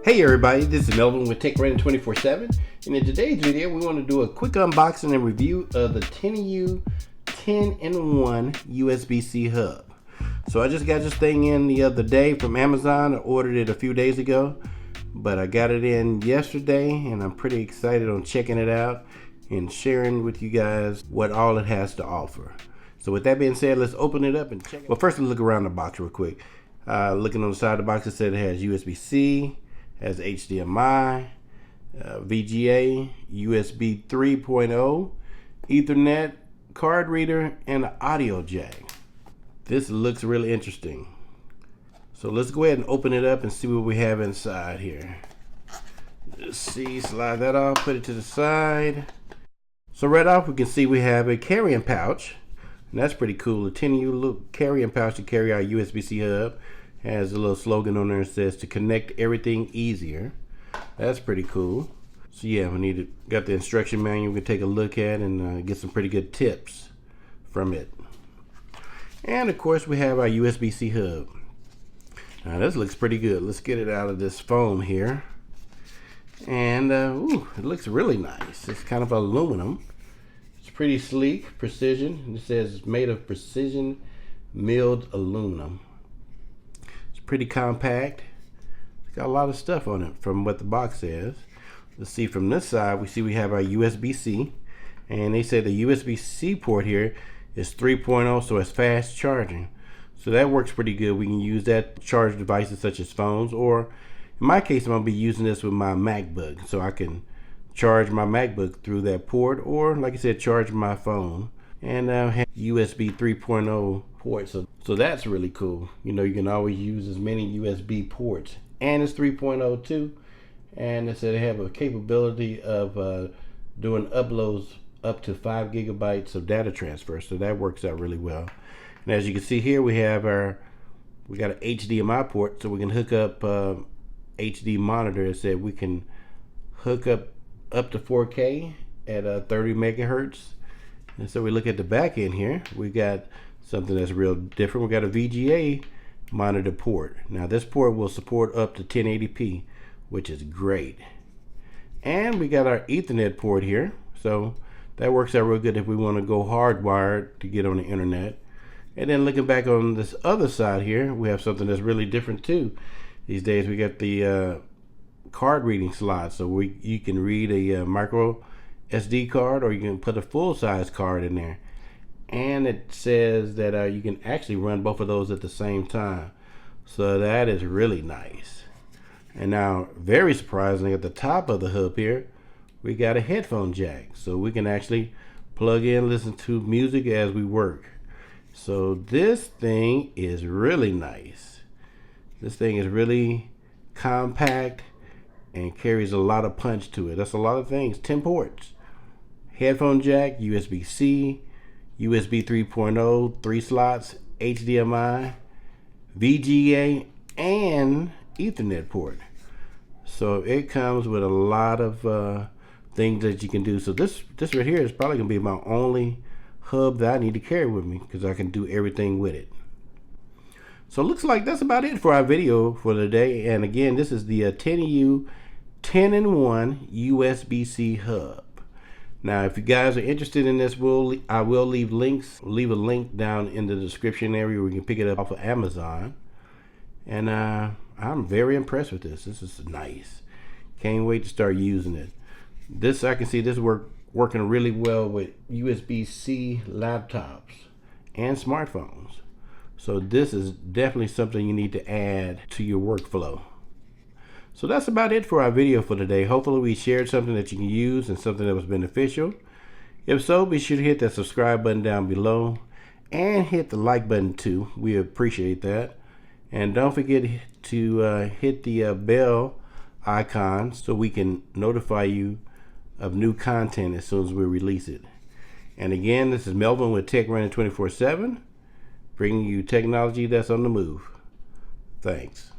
Hey everybody, this is Melvin with Tech Running 24/7, and in today's video we want to do a quick unboxing and review of the Tiniou 10-in-1 USB-C hub. So I just got this thing in the other day from Amazon. I ordered it a few days ago, but I got it in yesterday and I'm pretty excited on checking it out and sharing with you guys what all it has to offer. So with that being said, let's open it up and check it. Well, first let's look around the box real quick. Looking on the side of the box, it said it has USB-C, has HDMI, VGA, USB 3.0, Ethernet, card reader, and an audio jack. This looks really interesting. So let's go ahead and open it up and see what we have inside here. Let's see, slide that off, put it to the side. So right off we can see we have a carrying pouch, and that's pretty cool. The Tiniou little carrying pouch to carry our USB-C hub. Has a little slogan on there that says to connect everything easier. That's pretty cool. So yeah, got the instruction manual we can take a look at and get some pretty good tips from it. And of course we have our USB-C hub. Now this looks pretty good. Let's get it out of this foam here. And ooh, it looks really nice. It's kind of aluminum. It's pretty sleek, precision. It says it's made of precision milled aluminum. Pretty compact. It's got a lot of stuff on it from what the box says. Let's see, from this side we have our USB-C, and they say the USB-C port here is 3.0, so it's fast charging. So that works pretty good. We can use that to charge devices such as phones, or in my case I'm going to be using this with my MacBook, so I can charge my MacBook through that port, or like I said, charge my phone. And have USB 3.0 ports, so that's really cool. You know, you can always use as many USB ports, and it's 3.0 too. And it said they have a capability of doing uploads up to 5 gigabytes of data transfer, so that works out really well. And as you can see here, we got an HDMI port, so we can hook up HD monitor. It said we can hook up to 4K at 30 megahertz. And so we look at the back end here, we got something that's real different. We got a VGA monitor port. Now this port will support up to 1080p, which is great. And we got our Ethernet port here, so that works out real good if we want to go hardwired to get on the internet. And then looking back on this other side here, we have something that's really different too. These days we got the card reading slot, so you can read a micro SD card, or you can put a full-size card in there. And it says that you can actually run both of those at the same time, so that is really nice. And now, very surprisingly, at the top of the hub here we got a headphone jack, so we can actually plug in, listen to music as we work. So this thing is really nice. This thing is really compact and carries a lot of punch to it. That's a lot of things. 10 ports. Headphone jack, USB-C, USB 3.0, 3 slots, HDMI, VGA, and Ethernet port. So it comes with a lot of things that you can do. So this right here is probably gonna be my only hub that I need to carry with me, because I can do everything with it. So it looks like that's about it for our video for today. And again, this is the Tiniou 10-in-1 USB-C hub. Now, if you guys are interested in this, I will leave a link down in the description area where you can pick it up off of Amazon. And I'm very impressed with this. This is nice. Can't wait to start using it. I can see this working really well with USB-C laptops and smartphones. So this is definitely something you need to add to your workflow. So that's about it for our video for today. Hopefully we shared something that you can use and something that was beneficial. If so, be sure to hit that subscribe button down below and hit the like button too. We appreciate that. And don't forget to hit the bell icon so we can notify you of new content as soon as we release it. And again, this is Melvin with Tech Running 24/7, bringing you technology that's on the move. Thanks.